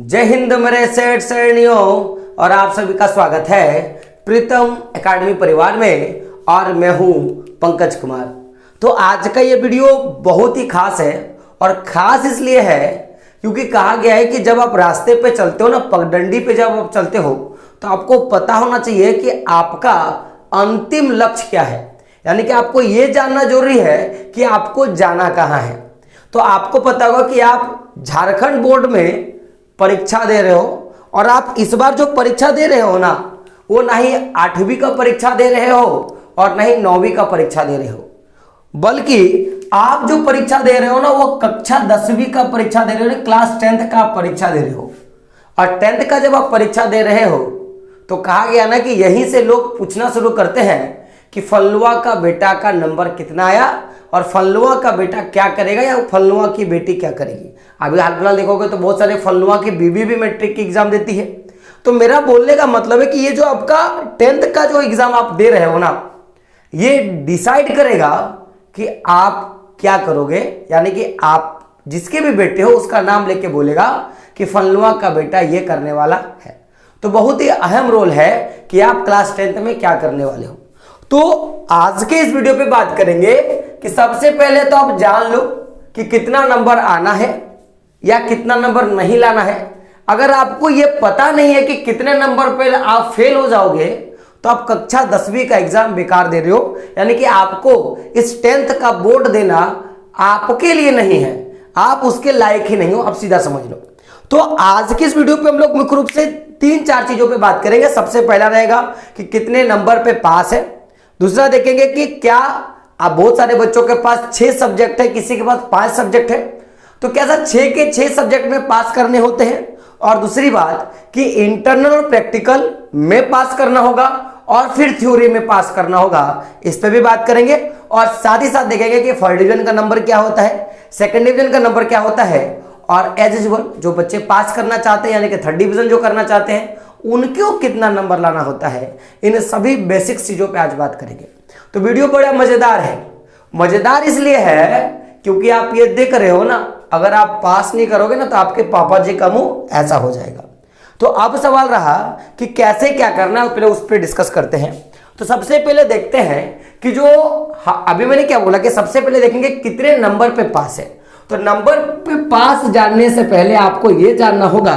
जय हिंद मेरे सेठ सेठियों और आप सभी का स्वागत है प्रीतम एकेडमी परिवार में और मैं हूं पंकज कुमार। तो आज का ये वीडियो बहुत ही खास है और खास इसलिए है क्योंकि कहा गया है कि जब आप रास्ते पे चलते हो ना, पगडंडी पे जब आप चलते हो तो आपको पता होना चाहिए कि आपका अंतिम लक्ष्य क्या है। यानी कि आपको ये जानना जरूरी है कि आपको जाना कहाँ है। तो आपको पता होगा कि आप झारखंड बोर्ड में परीक्षा दे रहे हो और आप इस बार जो परीक्षा दे रहे हो ना, वो ना ही 8वीं का परीक्षा दे रहे हो और ना ही 9वीं का परीक्षा दे रहे हो, बल्कि आप जो परीक्षा दे रहे हो ना वो कक्षा 10वीं का परीक्षा दे रहे हो, क्लास 10th का परीक्षा दे रहे हो। और 10th का जब आप परीक्षा दे रहे हो तो कहा गया ना कि यहीं से लोग पूछना शुरू करते हैं कि फल्लुआ का बेटा का नंबर कितना आया और फल्लुआ का बेटा क्या करेगा या फल्लुआ की बेटी क्या करेगी। अभी हाल फिलहाल देखोगे तो बहुत सारे फल्लुआ की बीवी भी मैट्रिक की एग्जाम देती है। तो मेरा बोलने का मतलब है कि ये जो आपका 10th का जो एग्जाम आप दे रहे हो ना, ये डिसाइड करेगा कि आप क्या करोगे। यानी कि आप जिसके भी बेटे हो उसका नाम लेके बोलेगा कि फल्लुआ का बेटा ये करने वाला है। तो बहुत ही अहम रोल है कि आप क्लास 10th में क्या करने वाले हो। तो आज के इस वीडियो पे बात करेंगे कि सबसे पहले तो आप जान लो कि कितना नंबर आना है या कितना नंबर नहीं लाना है। अगर आपको यह पता नहीं है कि कितने नंबर पे आप फेल हो जाओगे तो आप कक्षा 10वीं का एग्जाम बेकार दे रहे हो। यानी कि आपको इस 10th का बोर्ड देना आपके लिए नहीं है, आप उसके लायक ही नहीं हो, आप सीधा समझ लो। तो आज की इस वीडियो पे हम लोग मुख्य रूप से 3-4 चीजों पे बात करेंगे। सबसे पहला रहेगा कि कितने नंबर पे पास है। दूसरा देखेंगे कि क्या आप बहुत सारे बच्चों के पास 6 सब्जेक्ट है, किसी के पास 5 सब्जेक्ट है, तो क्या सर 6 के 6 सब्जेक्ट में पास करने होते हैं। और दूसरी बात कि इंटरनल और प्रैक्टिकल में पास करना होगा और फिर थ्योरी में पास करना होगा, इस पे भी बात करेंगे। और साथ ही साथ देखेंगे कि फर्स्ट डिवीजन का नंबर क्या होता है, सेकंड डिवीजन का नंबर क्या होता है, और एज यूजुअल जो बच्चे पास करना चाहते हैं यानी कि थर्ड डिवीजन जो करना चाहते हैं उनको कितना नंबर लाना होता है, इन सभी बेसिक चीजों पे आज बात करेंगे। तो वीडियो बड़ा मजेदार है। मजेदार इसलिए है क्योंकि आप ये देख रहे हो ना, अगर आप पास नहीं करोगे ना तो आपके पापा जी का मुंह ऐसा हो जाएगा। तो अब सवाल रहा कि कैसे क्या करना है, पहले उस पर डिस्कस करते हैं। तो सबसे पहले देखते हैं कि जो अभी मैंने क्या बोला कि सबसे पहले देखेंगे कितने नंबर पे पास है। तो नंबर पे पास जानने से पहले आपको यह जानना होगा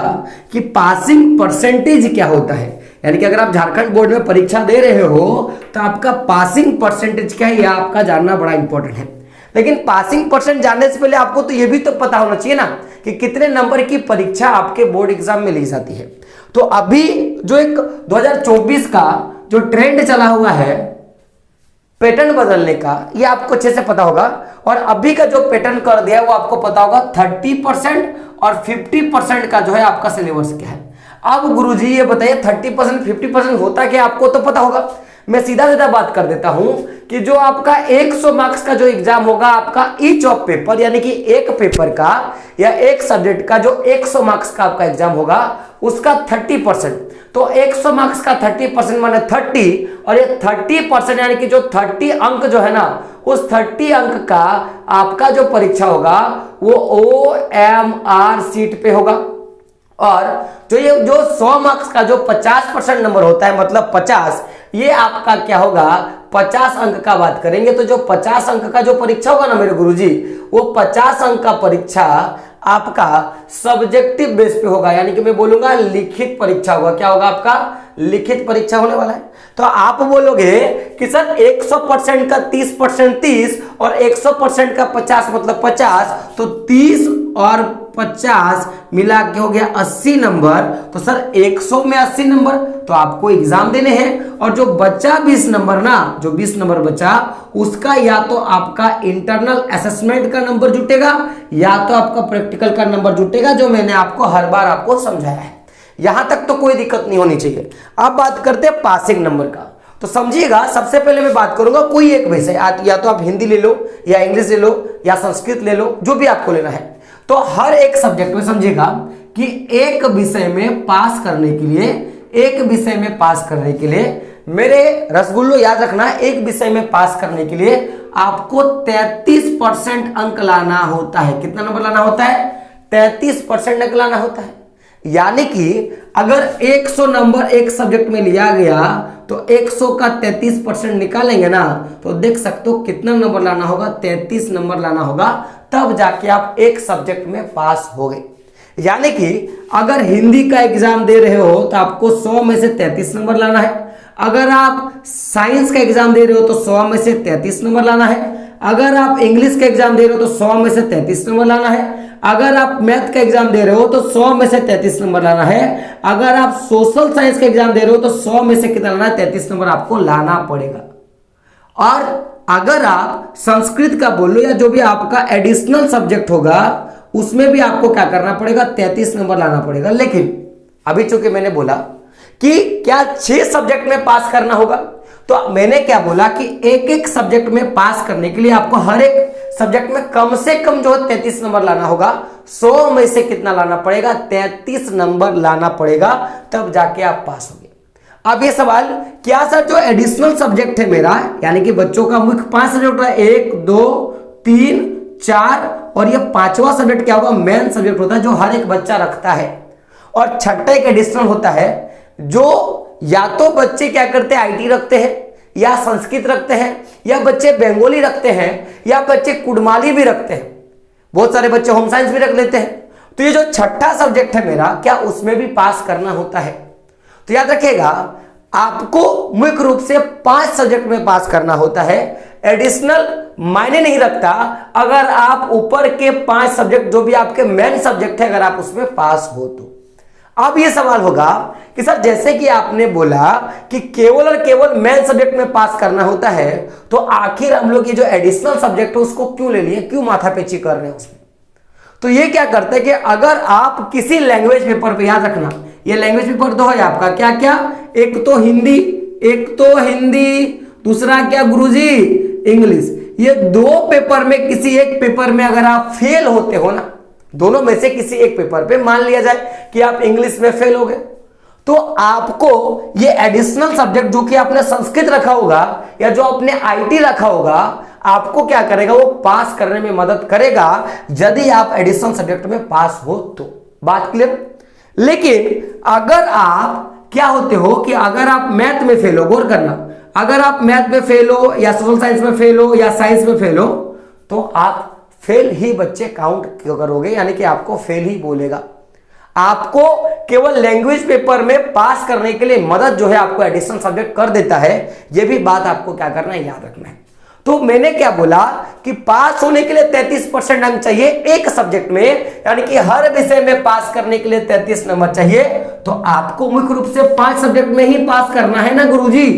कि पासिंग परसेंटेज क्या होता है। यानी कि अगर आप झारखंड बोर्ड में परीक्षा दे रहे हो तो आपका पासिंग परसेंटेज क्या है, यह आपका जानना बड़ा इंपॉर्टेंट है। लेकिन पासिंग परसेंट जानने से पहले आपको तो यह भी तो पता होना चाहिए ना कि कितने नंबर की परीक्षा आपके बोर्ड एग्जाम में ली जाती है। तो अभी जो एक 2024 का जो ट्रेंड चला हुआ है पैटर्न बदलने का, ये आपको अच्छे से पता होगा। और अभी का जो पैटर्न कर दिया है वो आपको पता होगा 30% और 50% का जो है आपका सिलेबस क्या है। अब गुरुजी ये बताइए 30% 50% होता क्या, आपको तो पता होगा। मैं सीधा सीधा बात कर देता हूं कि जो आपका 100 मार्क्स का जो एग्जाम होगा आपका ईच ऑफ पेपर, यानी कि एक पेपर का या एक सब्जेक्ट का जो 100 मार्क्स का आपका एग्जाम होगा उसका 30%। तो 100 मार्क्स का 30% माने 30, और ये 30% यानी कि जो 30 अंक जो है ना, उस 30 अंक का आपका जो परीक्षा होगा वो OMR सीट पे होगा। और जो ये जो 100 मार्क्स का जो 50% नंबर होता है, मतलब 50, ये आपका क्या होगा 50 अंक का बात करेंगे। तो जो 50 अंक का जो परीक्षा होगा ना मेरे गुरुजी, वो 50 अंक का परीक्षा आपका सब्जेक्टिव बेस पे होगा। यानी कि मैं बोलूंगा लिखित परीक्षा होगा। क्या होगा, आपका लिखित परीक्षा होने वाला है। तो आप बोलोगे कि सर 100% का 30% 30 और 100% का 50 मतलब 50, तो 30 और 50 मिला के हो गया 80 नंबर। तो सर 100 में 80 नंबर तो आपको एग्जाम देने हैं। और जो बचा 20 नंबर ना, जो 20 नंबर बचा उसका या तो आपका इंटरनल असेसमेंट का नंबर जुटेगा या तो आपका प्रैक्टिकल का नंबर जुटेगा, जो मैंने आपको हर बार आपको समझाया है। यहां तक तो कोई दिक्कत नहीं होनी चाहिए। अब बात करते हैं पासिंग नंबर का। तो समझिएगा, सबसे पहले मैं बात करूंगा कोई एक विषय, या तो आप हिंदी ले लो या इंग्लिश ले लो या संस्कृत ले लो, जो भी आपको लेना है। तो हर एक सब्जेक्ट में समझिएगा कि एक विषय में पास करने के लिए, एक विषय में पास करने के लिए मेरे रसगुल्लो याद रखना, एक विषय में पास करने के लिए आपको 33% अंक लाना होता है। कितना नंबर लाना होता है, 33% अंक लाना होता है। यानी कि अगर 100 नंबर एक सब्जेक्ट में लिया गया तो 100 का 33% निकालेंगे ना, तो देख सकते हो कितना नंबर लाना होगा, 33 नंबर लाना होगा, तब जाके आप एक सब्जेक्ट में पास हो गए। यानी कि अगर हिंदी का एग्जाम दे रहे हो तो आपको 100 में से 33 नंबर लाना है। अगर आप साइंस का एग्जाम दे रहे हो तो 100 में से 33 नंबर लाना है। अगर आप इंग्लिश का एग्जाम दे रहे हो तो 100 में से 33 नंबर लाना है। अगर आप मैथ का एग्जाम दे रहे हो तो 100 में से 33 नंबर लाना है। अगर आप सोशल साइंस का एग्जाम दे रहे हो तो 100 में से कितना लाना है, 33 नंबर आपको लाना पड़ेगा। और अगर आप संस्कृत का बोल लो या जो भी आपका एडिशनल सब्जेक्ट होगा उसमें भी आपको क्या करना पड़ेगा, 33 नंबर लाना पड़ेगा। लेकिन अभी चूंकि मैंने बोला कि क्या 6 सब्जेक्ट में पास करना होगा, तो मैंने क्या बोला कि एक एक सब्जेक्ट में पास करने के लिए आपको हर एक सब्जेक्ट में कम से कम जो 33 नंबर लाना होगा। 100 में से कितना लाना पड़ेगा, 33 नंबर लाना पड़ेगा, तब जाके आप पास होंगे। अब ये सवाल, क्या सर जो एडिशनल सब्जेक्ट है मेरा, यानी कि बच्चों का मुख्य 5 सब्जेक्ट है, 1 2 3 4 और ये 5वां सब्जेक्ट क्या होगा, मेन सब्जेक्ट होता है जो हर एक बच्चा रखता है। और छठा एक एडिशनल होता है जो या तो बच्चे क्या करते हैं, आईटी रखते हैं या संस्कृत रखते हैं या बच्चे बंगाली रखते हैं या बच्चे कुड़माली भी रखते हैं, बहुत सारे बच्चे होम साइंस भी रख लेते हैं। तो ये जो छठा सब्जेक्ट है मेरा, क्या उसमें भी पास करना होता है? तो याद रखिएगा, आपको मुख्य रूप से 5 सब्जेक्ट में पास करना होता है। एडिशनल मायने नहीं रखता, अगर आप ऊपर के 5 सब्जेक्ट जो भी आपके मेन सब्जेक्ट है अगर आप उसमें पास हो तो। अब ये सवाल होगा कि सर जैसे कि आपने बोला कि केवल और केवल मेन सब्जेक्ट में पास करना होता है, तो आखिर हम लोग ये जो एडिशनल सब्जेक्ट है उसको क्यों ले लिए, क्यों माथापेची कर रहे हैं उसमें? तो ये क्या करते हैं कि अगर आप किसी लैंग्वेज पेपर पे, याद रखना ये लैंग्वेज पेपर दो है आपका, क्या क्या, एक तो हिंदी, दूसरा क्या गुरुजी, इंग्लिश। ये 2 पेपर में किसी एक पेपर में अगर आप फेल होते हो ना, दोनों में से किसी एक पेपर पे, मान लिया जाए कि आप इंग्लिश में फेल हो गए, तो आपको ये एडिशनल सब्जेक्ट जो कि आपने संस्कृत रखा होगा या जो आपने आईटी रखा होगा, आपको क्या करेगा, वो पास करने में मदद करेगा यदि आप एडिशनल सब्जेक्ट में पास हो तो। बात क्लियर? लेकिन अगर आप क्या होते हो कि अगर आप मैथ में फेल हो, गौर करना, अगर आप मैथ में फेल हो या सोशल साइंस में फेल हो या साइंस में फेल हो, तो आप फेल ही बच्चे काउंट करोगे, यानी कि आपको फेल ही बोलेगा। आपको केवल लैंग्वेज पेपर में पास करने के लिए मदद जो है आपको एडिशनल सब्जेक्ट कर देता है। यह भी बात आपको क्या करना है, याद रखना है। तो मैंने क्या बोला कि पास होने के लिए 33% अंक चाहिए एक सब्जेक्ट में, यानी कि हर विषय में पास करने के लिए 33 नंबर चाहिए। तो आपको मुख्य रूप से 5 सब्जेक्ट में ही पास करना है ना गुरुजी।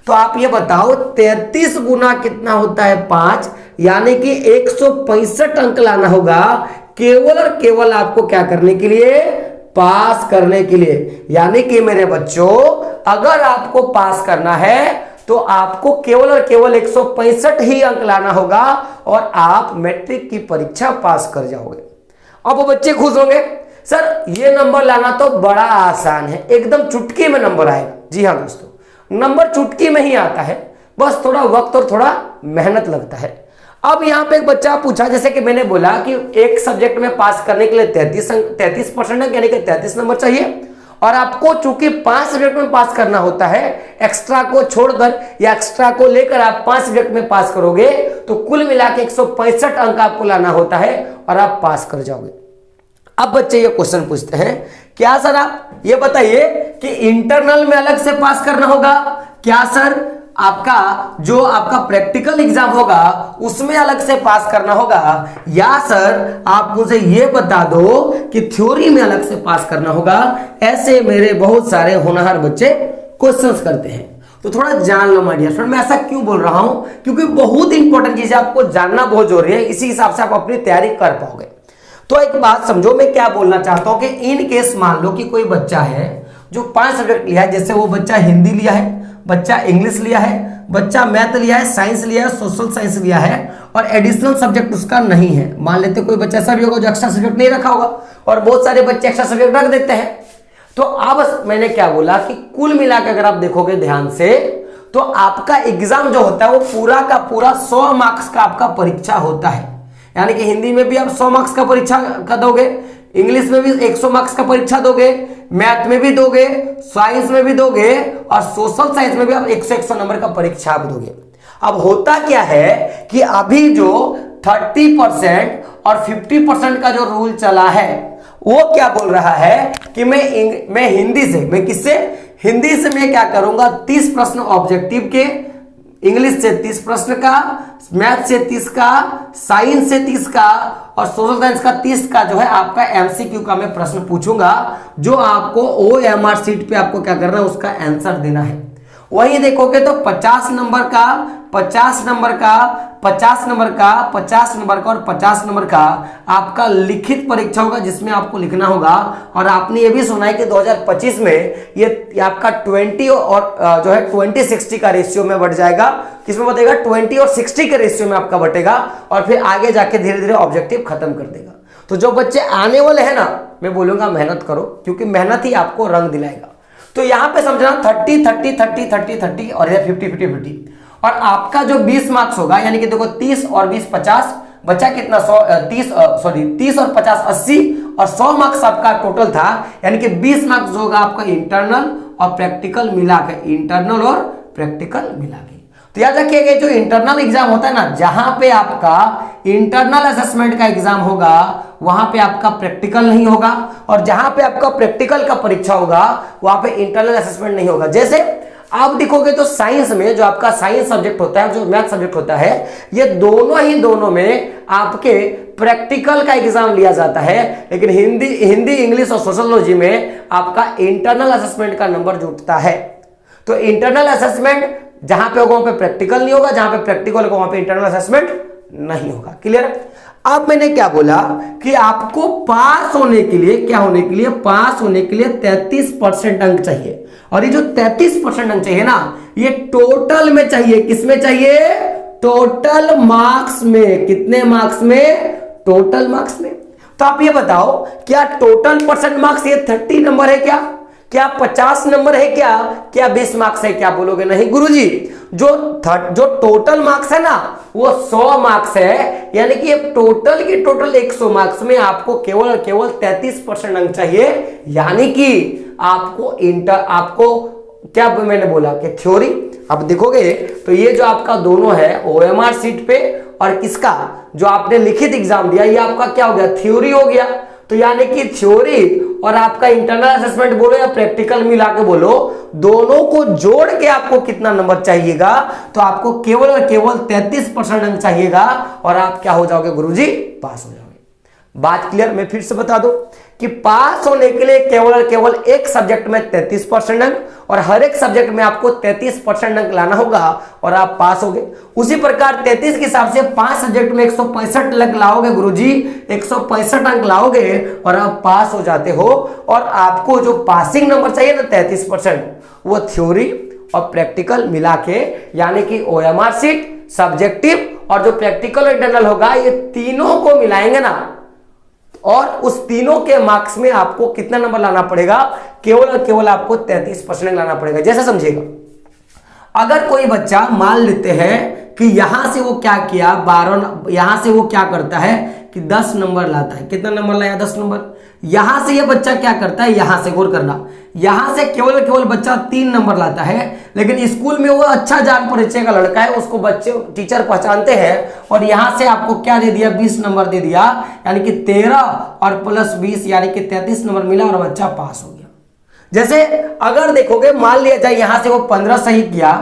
तो आप ये बताओ 33 गुना कितना होता है 5, यानी कि 165 अंक लाना होगा केवल और केवल आपको क्या करने के लिए, पास करने के लिए। यानी कि मेरे बच्चों, अगर आपको पास करना है तो आपको केवल और केवल 165 ही अंक लाना होगा और आप मैट्रिक की परीक्षा पास कर जाओगे। अब वो बच्चे खुश होंगे, सर ये नंबर लाना तो बड़ा आसान है, एकदम चुटकी में नंबर आएगा। जी हाँ दोस्तों, नंबर चुटकी में ही आता है, बस थोड़ा वक्त और थोड़ा मेहनत लगता है। अब यहां पे एक बच्चा पूछा, जैसे कि मैंने बोला कि एक सब्जेक्ट में पास करने के लिए 33% यानी कि 33 नंबर चाहिए, और आपको चूंकि 5 सब्जेक्ट में पास करना होता है, एक्स्ट्रा को छोड़कर या एक्स्ट्रा को लेकर आप 5 सब्जेक्ट में पास करोगे तो कुल मिला के 165 अंक आपको लाना होता है और आप पास कर जाओगे। अब बच्चे ये क्वेश्चन पूछते हैं, क्या सर आप ये बताइए कि इंटरनल में अलग से पास करना होगा, क्या सर आपका जो आपका प्रैक्टिकल एग्जाम होगा उसमें अलग से पास करना होगा, या सर आप मुझे ये बता दो कि थ्योरी में अलग से पास करना होगा? ऐसे मेरे बहुत सारे होनहार बच्चे क्वेश्चंस करते हैं। तो थोड़ा जान लो माय डियर फ्रेंड, मैं ऐसा क्यों बोल रहा हूं, क्योंकि बहुत इंपॉर्टेंट चीजें आपको जानना बहुत जरूरी है, इसी हिसाब से आप अपनी तैयारी कर पाओगे। तो एक बात समझो, मैं क्या बोलना चाहता हूं कि इन केस मान लो कि कोई बच्चा है जो 5 सब्जेक्ट लिया है, जैसे वो बच्चा हिंदी लिया है, बच्चा इंग्लिश लिया है, बच्चा मैथ लिया है, साइंस लिया है, सोशल साइंस लिया है, और एडिशनल सब्जेक्ट उसका नहीं है। मान लेते कोई बच्चा ऐसा भी होगा जो एक्स्ट्रा सब्जेक्ट नहीं रखा होगा, और बहुत सारे बच्चे एक्स्ट्रा सब्जेक्ट रख देते हैं। तो अब मैंने क्या बोला कि कुल मिलाकर अगर आप देखोगे ध्यान से, तो आपका एग्जाम जो होता है वो पूरा का पूरा 100 मार्क्स का आपका परीक्षा होता है। यानी कि हिंदी में भी आप 100 मार्क्स का परीक्षा का दोगे, इंग्लिश में भी 100 मार्क्स का परीक्षा दोगे, मैथ में भी दोगे, साइंस में भी दोगे और सोशल साइंस में भी आप 100 नंबर का परीक्षा आप दोगे। अब होता क्या है कि अभी जो 30% और 50% का जो रूल चला है वो क्या बोल रहा है कि मैं हिंदी से, मैं किससे, हिंदी से मैं क्या करूंगा 30 प्रश्न ऑब्जेक्टिव के, इंग्लिश से 30 प्रश्न का, मैथ से 30 का, साइंस से 30 का और सोशल साइंस का 30 का जो है आपका एमसीक्यू का मैं प्रश्न पूछूंगा, जो आपको ओएमआर शीट पे आपको क्या करना है उसका आंसर देना है। वही देखोगे तो 50 नंबर का, 50 नंबर का, 50 नंबर का, 50 नंबर का और 50 नंबर का आपका लिखित परीक्षा होगा, जिसमें आपको लिखना होगा। और आपने ये भी सुना है कि 2025 में ये आपका 20 और जो है 20-60 का रेशियो में बढ़ जाएगा। किसमें बढ़ेगा? 20 और 60 के रेशियो में आपका बढ़ेगा और फिर आगे जाके धीरे धीरे ऑब्जेक्टिव खत्म कर देगा। तो जो बच्चे आने वाले हैं ना, मैं बोलूंगा मेहनत करो, क्योंकि मेहनत ही आपको रंग दिलाएगा। तो यहां पे समझना 30 30 30 30 30 और इधर 50 50 50 और आपका जो 20 मार्क्स होगा, यानी कि देखो 30 और 20 50, बचा कितना 30 और 50 80 और 100 मार्क्स आपका टोटल था, यानी कि 20 मार्क्स होगा आपका इंटरनल और प्रैक्टिकल मिला के, इंटरनल और प्रैक्टिकल मिला के। तो याद रखिएगा जो इंटरनल एग्जाम होता है ना, जहां पे आपका इंटरनल असेसमेंट का एग्जाम होगा वहां पे आपका प्रैक्टिकल नहीं होगा, और जहां पे आपका प्रैक्टिकल का परीक्षा होगा वहां पे इंटरनल असेसमेंट नहीं होगा। जैसे आप देखोगे तो साइंस में जो आपका साइंस सब्जेक्ट होता है, जो मैथ सब्जेक्ट होता है, ये दोनों में आपके प्रैक्टिकल का एग्जाम लिया जाता है, लेकिन हिंदी इंग्लिश और सोशियोलॉजी में आपका इंटरनल असेसमेंट का नंबर जुटता है। तो इंटरनल असेसमेंट जहां पे होगा वहां पे प्रैक्टिकल नहीं होगा, जहां पे प्रैक्टिकल होगा वहां पे इंटरनल असेसमेंट नहीं होगा। क्लियर? अब मैंने क्या बोला कि आपको पास होने के लिए, क्या होने के लिए, पास होने के लिए 33% अंक चाहिए, और ये जो 33% अंक चाहिए ना, ये टोटल में चाहिए। किसमें चाहिए? टोटल मार्क्स में। कितने मार्क्स में? टोटल मार्क्स में। तो आप ये बताओ, क्या टोटल परसेंट मार्क्स ये 30 नंबर है क्या 50 नंबर है क्या 20 मार्क्स है? क्या बोलोगे? नहीं गुरुजी, जो टोटल मार्क्स है ना वो 100 मार्क्स है, यानी कि टोटल की टोटल 100 मार्क्स में आपको केवल और केवल 33% अंक चाहिए। यानी कि आपको क्या मैंने बोला कि थ्योरी, अब देखोगे तो ये जो आपका दोनों है ओएमआर शीट पे और किसका जो आपने लिखित एग्जाम दिया, ये आपका क्या हो गया? थ्योरी हो गया। तो यानी कि थ्योरी और आपका इंटरनल असेसमेंट बोलो या प्रैक्टिकल मिला के बोलो, दोनों को जोड़ के आपको कितना नंबर चाहिएगा? तो आपको केवल और केवल 33% अंक चाहिएगा और आप क्या हो जाओगे गुरुजी? पास हो जाओगे। बात क्लियर? मैं फिर से बता दूं कि पास होने के लिए केवल और केवल एक सब्जेक्ट में 33% अंक और हर एक सब्जेक्ट में आपको 33% अंक लाना होगा और आप पास होगे। उसी प्रकार 33 के हिसाब से 5 सब्जेक्ट में 165 अंक लाओगे गुरुजी, 165 अंक लाओगे और आप पास हो जाते हो। और आपको जो पासिंग नंबर चाहिए ना 33%, वो थ्योरी और प्रैक्टिकल मिला के, यानी कि ओएमआर शीट, सब्जेक्टिव और जो प्रैक्टिकल और इंटरनल होगा, ये तीनों को मिलाएंगे ना, और उस तीनों के मार्क्स में आपको कितना नंबर लाना पड़ेगा? केवल और केवल आपको 33% लाना पड़ेगा। जैसे समझिएगा, अगर कोई बच्चा मान लेते हैं कि यहां से वो क्या किया, 12, यहां से वो क्या करता है कि 10 नंबर लाता है। कितना नंबर लाया? 10 नंबर। यहां से ये बच्चा क्या करता है, यहां से गौर करना, यहां से केवल केवल बच्चा 3 नंबर लाता है, लेकिन स्कूल में वो अच्छा जान परिचय का लड़का है, उसको बच्चे टीचर पहचानते हैं और यहां से आपको क्या दे दिया? 20 नंबर दे दिया, यानी कि 13 और प्लस 20 यानी कि 33 नंबर मिला और बच्चा पास हो गया। जैसे अगर देखोगे, मान लिया जाए यहां से वो 15 सही किया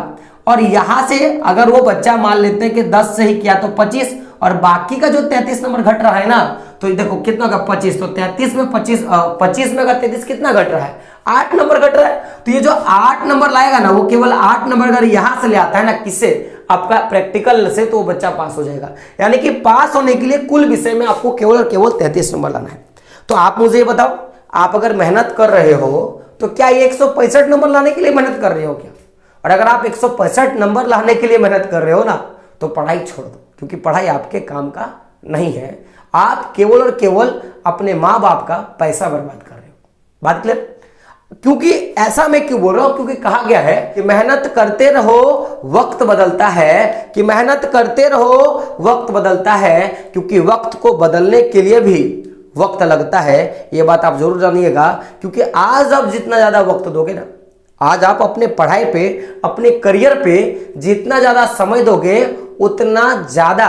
और यहां से अगर वो बच्चा मान लेते हैं कि 10 सही किया तो 25, और बाकी का जो 33 नंबर घट रहा है ना, तो देखो कितना का 25, तो 33 में 25 में अगर 33 कितना घट रहा है? 8 नंबर घट रहा है। तो ये जो 8 नंबर लाएगा ना, वो केवल 8 नंबर अगर यहां से ले आता है ना, किससे? आपका प्रैक्टिकल से, तो वो बच्चा पास हो जाएगा। यानी कि पास होने के लिए कुल विषय में आपको केवल और केवल 33 नंबर लाना है। तो आप मुझे ये बताओ, आप अगर मेहनत कर रहे हो तो क्या ये 165 नंबर लाने के लिए मेहनत कर रहे हो क्या? और अगर आप 165 नंबर लाने के लिए मेहनत कर रहे हो ना, तो पढ़ाई छोड़ दो, क्योंकि पढ़ाई आपके काम का नहीं है। आप केवल और केवल अपने माँ बाप का पैसा बर्बाद कर रहे हो। बात क्लियर? क्योंकि ऐसा मैं क्यों बोल रहा हूं? क्योंकि कहा गया है कि मेहनत करते रहो वक्त बदलता है, कि मेहनत करते रहो वक्त बदलता है, क्योंकि वक्त को बदलने के लिए भी वक्त लगता है, ये बात आप जरूर जानिएगा। क्योंकि आज आप जितना ज़्यादा वक्त दोगे ना, आज आप अपने पढ़ाई पे, अपने करियर पे जितना ज़्यादा समय दोगे, उतना ज़्यादा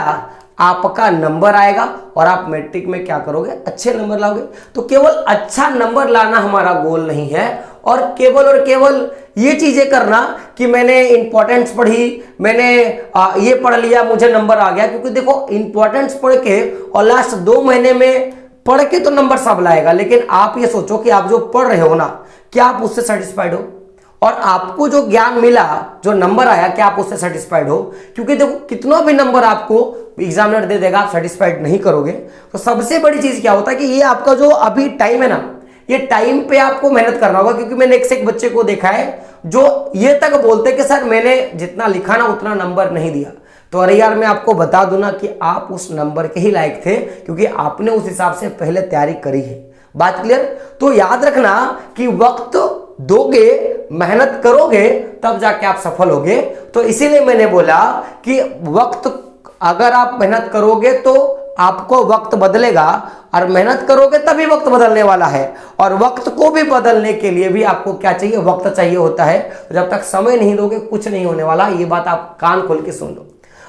आपका नंबर आएगा और आप मैट्रिक में क्या करोगे, अच्छे नंबर लाओगे। तो केवल अच्छा नंबर लाना हमारा गोल नहीं है, और केवल ये चीजें करना कि मैंने इंपॉर्टेंस पढ़ी, मैंने ये पढ़ लिया, मुझे नंबर आ गया। क्योंकि देखो, इंपॉर्टेंस पढ़ के और लास्ट 2 महीने में पढ़ के तो नंबर सब लाएगा, लेकिन आप ये सोचो कि आप जो पढ़ रहे हो ना, क्या आप उससे सेटिस्फाइड हो, और आपको जो ज्ञान मिला, जो नंबर आया, क्या आप उससे सेटिस्फाइड हो। क्योंकि देखो, कितना भी नंबर आपको एग्जामिनर दे देगा, आप सेटिस्फाइड नहीं करोगे। तो सबसे बड़ी चीज क्या होता है कि ये आपका जो अभी टाइम है ना, ये टाइम पे आपको मेहनत करना होगा। क्योंकि मैंने एक बच्चे को देखा है जो ये तक बोलते कि सर मैंने जितना लिखा ना उतना नंबर नहीं दिया। तो अरे यार, मैं आपको बता दूं ना कि आप उस नंबर के ही लायक थे, क्योंकि आपने उस हिसाब से पहले तैयारी करी है। बात क्लियर? तो याद रखना कि वक्त दोगे, मेहनत करोगे, तब जाके आप सफल होगे। तो इसीलिए मैंने बोला कि वक्त, अगर आप मेहनत करोगे तो आपको वक्त बदलेगा, और मेहनत करोगे तभी वक्त बदलने वाला है। और वक्त को भी बदलने के लिए भी आपको क्या चाहिए, वक्त चाहिए होता है। तो जब तक समय नहीं दोगे कुछ नहीं होने वाला, ये बात आप कान खोल के सुन लो।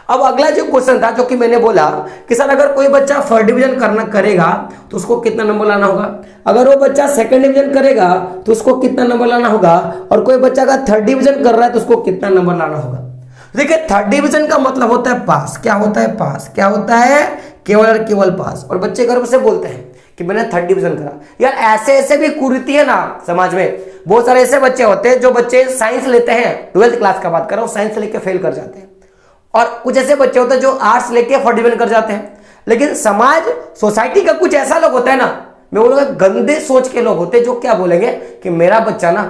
अब अगला जो क्वेश्चन था, जो कि मैंने बोला कि सर अगर कोई बच्चा फर्स्ट डिवीजन करेगा तो उसको कितना नंबर लाना होगा, अगर वो बच्चा सेकंड डिवीजन करेगा तो उसको कितना नंबर लाना होगा, और कोई बच्चा अगर थर्ड डिवीजन कर रहा है तो उसको कितना नंबर लाना होगा। देखिए, थर्ड डिवीजन का मतलब होता है पास। क्या होता है? पास। क्या होता है? केवल और केवल पास। और बच्चे गर्व से बोलते हैं कि मैंने थर्ड डिवीजन करा। यार, ऐसे भी कुरीति है ना समाज में। बहुत सारे ऐसे बच्चे होते हैं जो बच्चे साइंस लेते हैं, 12th क्लास का बात कर रहा हूं, साइंस लेके फेल कर जाते हैं। और कुछ ऐसे बच्चे होते हैं जो आर्ट्स लेके फर्स्ट डिवीजन कर जाते हैं। लेकिन समाज, सोसाइटी का कुछ ऐसा लोग होता है ना, मैं बोलूंगा गंदे सोच के लोग होते हैं, जो क्या बोलेंगे कि मेरा बच्चा ना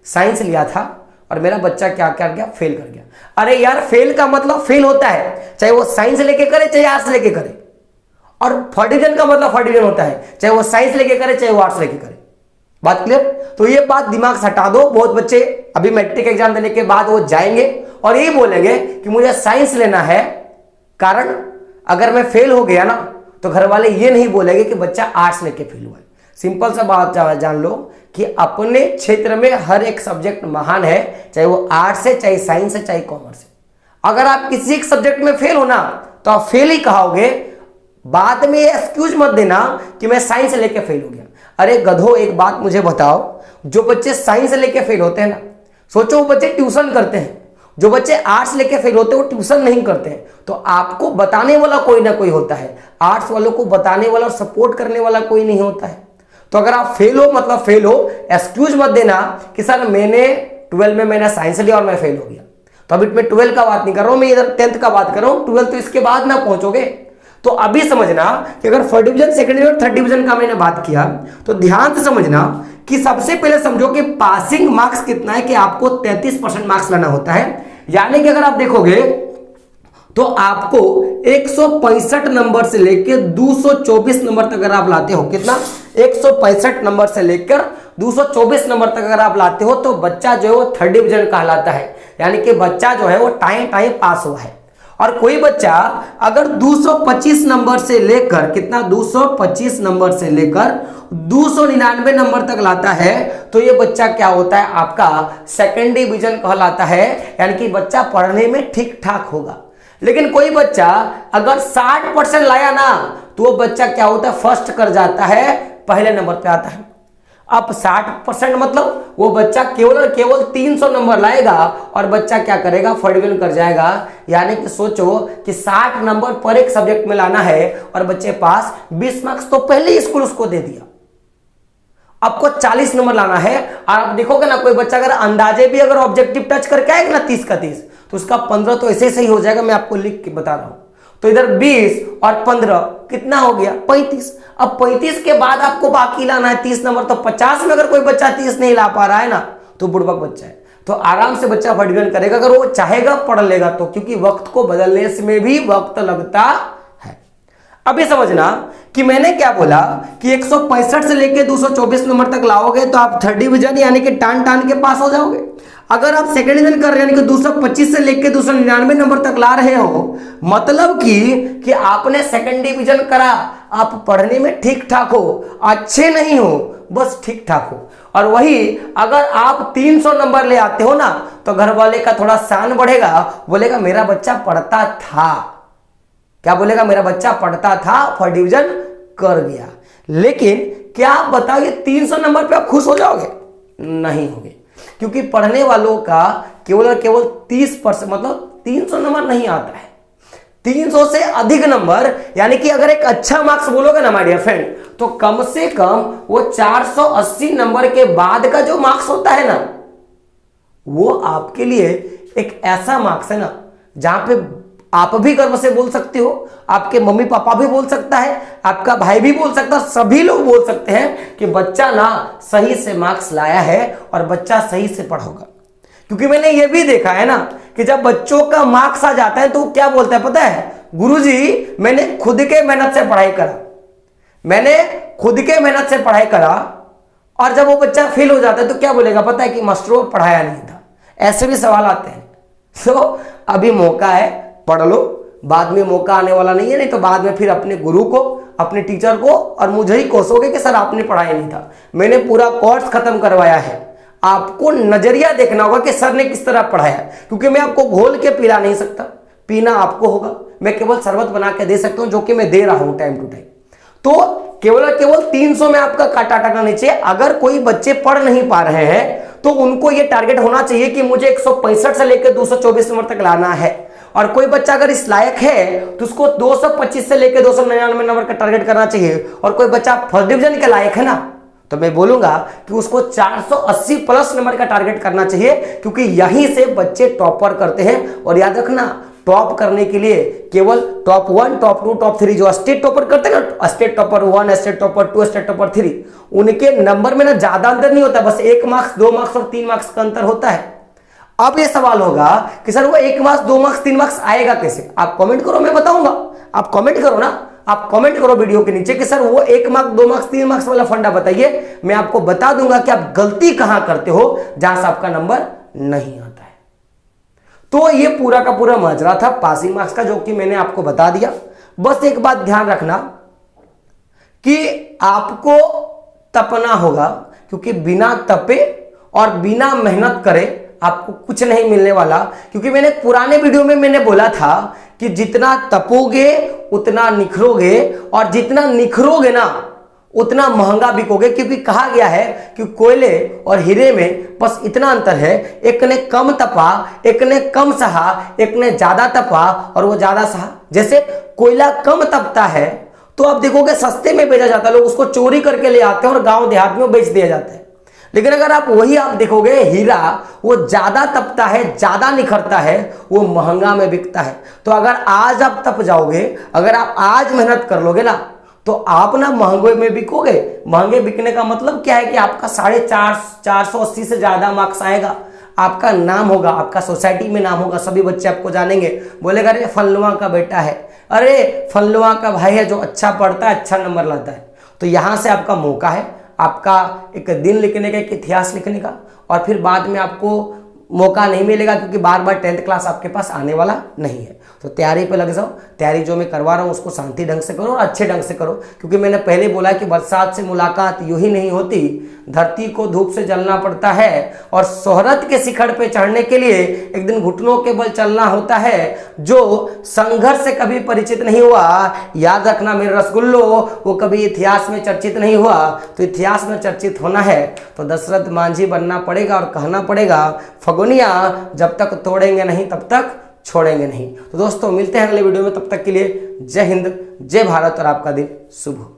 साइंस लिया था और मेरा बच्चा क्या कर गया, फेल कर गया। अरे यार, फेल का मतलब फेल होता है, चाहे वो साइंस लेके करे चाहे आर्ट्स लेके करे। और फर्स्ट डिवीजन का मतलब फर्स्ट डिवीजन होता है, चाहे वो साइंस लेके करे चाहे वो आर्ट्स लेके करे। बात क्लियर? तो ये बात दिमाग से हटा दो। बहुत बच्चे अभी मैट्रिक एग्जाम देने के बाद वो जाएंगे और यही बोलेंगे कि मुझे साइंस लेना है, कारण अगर मैं फेल हो गया ना तो घर वाले ये नहीं बोलेंगे कि बच्चा आर्ट्स लेके फेल हुआ है। सिंपल सा बात जान लो कि अपने क्षेत्र में हर एक सब्जेक्ट महान है, चाहे वो आर्ट्स है, चाहे साइंस है, चाहे कॉमर्स है। अगर आप किसी एक सब्जेक्ट में फेल हो ना तो आप फेल ही कहोगे। बाद में ये एक्सक्यूज मत देना कि मैं साइंस लेके फेल हो गया। अरे गधो, एक बात मुझे बताओ, जो बच्चे साइंस लेके फेल होते हैं ना, सोचो वो बच्चे ट्यूशन करते हैं। जो बच्चे आर्ट्स लेके फेल होते हैं वो ट्यूशन नहीं करते हैं। तो आपको बताने वाला कोई ना कोई होता है, आर्ट्स वालों को बताने वाला और सपोर्ट करने वाला कोई नहीं होता है। तो अगर आप फेल हो मतलब फेल हो, एक्सक्यूज मत देना कि सर मैंने 12 में मैंने साइंस लिया और मैं फेल हो गया। तो अभी मैं 12 का बात नहीं कर रहा हूं, मैं इधर 10th का बात कर रहा हूं। 12 तो इसके बाद ना पहुंचोगे। तो अभी समझना कि अगर first division, second division, third division का मैंने बात किया तो ध्यान से समझना कि सबसे पहले समझो कि पासिंग मार्क्स कितना है, कि आपको 33% मार्क्स लाना होता है। यानी कि अगर आप देखोगे तो आपको 165 नंबर से लेकर 224 नंबर तक अगर आप लाते हो, कितना? 165 नंबर से लेकर 224 नंबर तक अगर आप लाते हो तो बच्चा जो है वो थर्ड डिवीजन कहलाता है। यानी कि बच्चा जो है वो टाइम पास हुआ है। और कोई बच्चा अगर 225 नंबर से लेकर, कितना? 225 नंबर से लेकर 299 नंबर तक लाता है तो ये बच्चा क्या होता है? आपका सेकंड डिवीजन कहलाता है। यानी कि बच्चा पढ़ने में ठीक ठाक होगा। लेकिन कोई बच्चा अगर 60% लाया ना तो वो बच्चा क्या होता है? फर्स्ट कर जाता है, पहले नंबर पे आता है। अब 60% मतलब वो बच्चा केवल और केवल 300 नंबर लाएगा और बच्चा क्या करेगा? फर्स्ट डिवीजन कर जाएगा। यानी कि सोचो कि 60 नंबर पर एक सब्जेक्ट में लाना है और बच्चे पास 20 मार्क्स तो पहले ही स्कूल उसको दे दिया। आपको 40 नंबर लाना है और आप देखोगे ना, कोई बच्चा अगर अंदाजे भी अगर ऑब्जेक्टिव टच करके आएगा ना 30 का 30 तो उसका 15 तो ऐसे ही हो जाएगा। मैं आपको लिख के बता रहा हूं। तो इधर 20 और 15 कितना हो गया? 35। अब 35 के बाद आपको बाकी लाना है 30 नंबर। तो 50 में अगर कोई बच्चा 30 नहीं ला पा रहा है ना तो बुड़बक बच्चा है। तो आराम से बच्चा फर्स्ट डिवीजन करेगा अगर वो चाहेगा, पढ़ लेगा तो, क्योंकि वक्त को बदलने में भी वक्त लगता है। अभी समझना कि मैंने क्या बोला कि 165 से लेकर 224 नंबर तक लाओगे तो आप थर्ड डिवीजन यानी कि टान के पास हो जाओगे। अगर आप सेकंड डिवीजन कर रहे हैं यानी कि 225 से लेकर 299 नंबर तक ला रहे हो, मतलब कि आपने सेकंड डिवीजन करा, आप पढ़ने में ठीक ठाक हो, अच्छे नहीं हो, बस ठीक ठाक हो। और वही अगर आप 300 नंबर ले आते हो ना, तो घर वाले का थोड़ा शान बढ़ेगा, बोलेगा मेरा बच्चा पढ़ता था। क्या बोलेगा? मेरा बच्चा पढ़ता था, फर्स्ट डिवीजन कर गया। लेकिन क्या आप बताओगे 300 नंबर पे आप खुश हो जाओगे? नहीं होगे, क्योंकि पढ़ने वालों का केवल 30% मतलब 300 नंबर नहीं आता है। 300 से अधिक नंबर, यानी कि अगर एक अच्छा मार्क्स बोलोगे ना माय डियर फ्रेंड, तो कम से कम वो 480 नंबर के बाद का जो मार्क्स होता है ना, वो आपके लिए एक ऐसा मार्क्स है ना जहां पे आप भी गर्व से बोल सकते हो, आपके मम्मी पापा भी बोल सकता है, आपका भाई भी बोल सकता है, सभी लोग बोल सकते हैं कि बच्चा ना सही से मार्क्स लाया है और बच्चा सही से पढ़ा होगा। क्योंकि मैंने ये भी देखा है ना कि जब बच्चों का मार्क्स आ जाता है तो क्या बोलता है पता है? गुरुजी मैंने खुद के मेहनत से पढ़ाई करा, मैंने खुद के मेहनत से पढ़ाई करा। और जब वो बच्चा फेल हो जाता है तो क्या बोलेगा पता है? कि मास्टरों पढ़ाया नहीं था। ऐसे भी सवाल आते हैं। तो अभी मौका है, पढ़ लो, बाद में मौका आने वाला नहीं है, नहीं तो बाद में फिर अपने गुरु को, अपने टीचर को और मुझे ही कोसोगे कि सर आपने पढ़ाया नहीं था। मैंने पूरा कोर्स खत्म करवाया है। आपको नजरिया देखना होगा कि सर ने किस तरह पढ़ाया, क्योंकि मैं आपको घोल के पिला नहीं सकता, पीना आपको होगा। मैं केवल शरबत बना के दे सकता हूं, जो कि मैं दे रहा हूं टाइम टू टाइम। तो केवल 300 में आपका काटा टाटा नहीं चाहिए। अगर कोई बच्चे पढ़ नहीं पा रहे हैं तो उनको यह टारगेट होना चाहिए कि मुझे 165 से लेकर 224 नंबर तक लाना है। और कोई बच्चा अगर इस लायक है तो उसको 225 से लेकर 299 नंबर का टारगेट करना चाहिए। और कोई बच्चा फर्स्ट डिवीजन के लायक है ना, तो मैं बोलूंगा कि उसको 480 प्लस नंबर का टारगेट करना चाहिए, क्योंकि यहीं से बच्चे टॉपर करते हैं। और याद रखना, टॉप करने के लिए केवल टॉप 1, टॉप 2, टॉप 3 जो स्टेट टॉपर करते हैं ना, state topper 1, state topper 2, state topper 3, उनके नंबर में ना ज्यादा अंतर नहीं होता, बस 1 मार्क्स, 2 मार्क्स और 3 मार्क्स का अंतर होता है। अब ये सवाल होगा कि सर वो 1 मार्क्स, 2 मार्क्स, 3 मार्क्स आएगा कैसे? आप कमेंट करो, मैं बताऊंगा। आप कमेंट करो ना, आप कमेंट करो वीडियो के नीचे कि सर वो 1 मार्क्स, 2 मार्क्स, 3 मार्क्स वाला फंडा बताइए। मैं आपको बता दूंगा कि आप गलती कहां करते हो जहां से आपका नंबर नहीं आता है। तो ये पूरा का पूरा माजरा था पासिंग मार्क्स का, जो कि मैंने आपको बता दिया। बस एक बात ध्यान रखना कि आपको तपना होगा, क्योंकि बिना तपे और बिना मेहनत करे आपको कुछ नहीं मिलने वाला। क्योंकि मैंने पुराने वीडियो में मैंने बोला था कि जितना तपोगे उतना निखरोगे, और जितना निखरोगे ना उतना महंगा बिकोगे। क्योंकि कहा गया है कि कोयले और हीरे में बस इतना अंतर है, एक ने कम तपा, एक ने कम सहा, एक ने ज्यादा तपा और वो ज्यादा सहा। जैसे कोयला कम तपता है तो आप देखोगे सस्ते में बेचा जाता है, लोग उसको चोरी करके ले आते हैं और गांव देहात में बेच दिया जाता है। लेकिन अगर आप वही आप देखोगे हीरा, वो ज्यादा तपता है, ज्यादा निखरता है, वो महंगा में बिकता है। तो अगर आज आप तप जाओगे, अगर आप आज मेहनत कर लोगे ना, तो आप ना महंगे में बिकोगे। महंगे बिकने का मतलब क्या है कि आपका 480 से ज्यादा मार्क्स आएगा, आपका नाम होगा, आपका सोसाइटी में नाम होगा, सभी बच्चे आपको जानेंगे, बोलेगा अरे फलनुआ का बेटा है, अरे फलनुआ का भाई है जो अच्छा पढ़ता है, अच्छा नंबर लाता है। तो यहां से आपका मौका है, आपका एक दिन लिखने का, एक इतिहास लिखने का। और फिर बाद में आपको मौका नहीं मिलेगा, क्योंकि बार बार 10th क्लास आपके पास आने वाला नहीं है। तो तैयारी पे लग जाओ। तैयारी जो मैं करवा रहा हूँ उसको शांति ढंग से करो और अच्छे ढंग से करो, क्योंकि मैंने पहले बोला कि बरसात से मुलाकात यूं ही नहीं होती, धरती को धूप से जलना पड़ता है, और शोहरत के शिखर पे चढ़ने के लिए एक दिन घुटनों के बल चलना होता है। जो संघर्ष से कभी परिचित नहीं हुआ, याद रखना मेरे रसगुल्लो, वो कभी इतिहास में चर्चित नहीं हुआ। तो इतिहास में चर्चित होना है तो दशरथ मांझी बनना पड़ेगा और कहना पड़ेगा, फगुनिया जब तक तोड़ेंगे नहीं तब तक छोड़ेंगे नहीं। तो दोस्तों मिलते हैं अगले वीडियो में, तब तक के लिए जय हिंद, जय भारत और आपका दिन शुभ हो।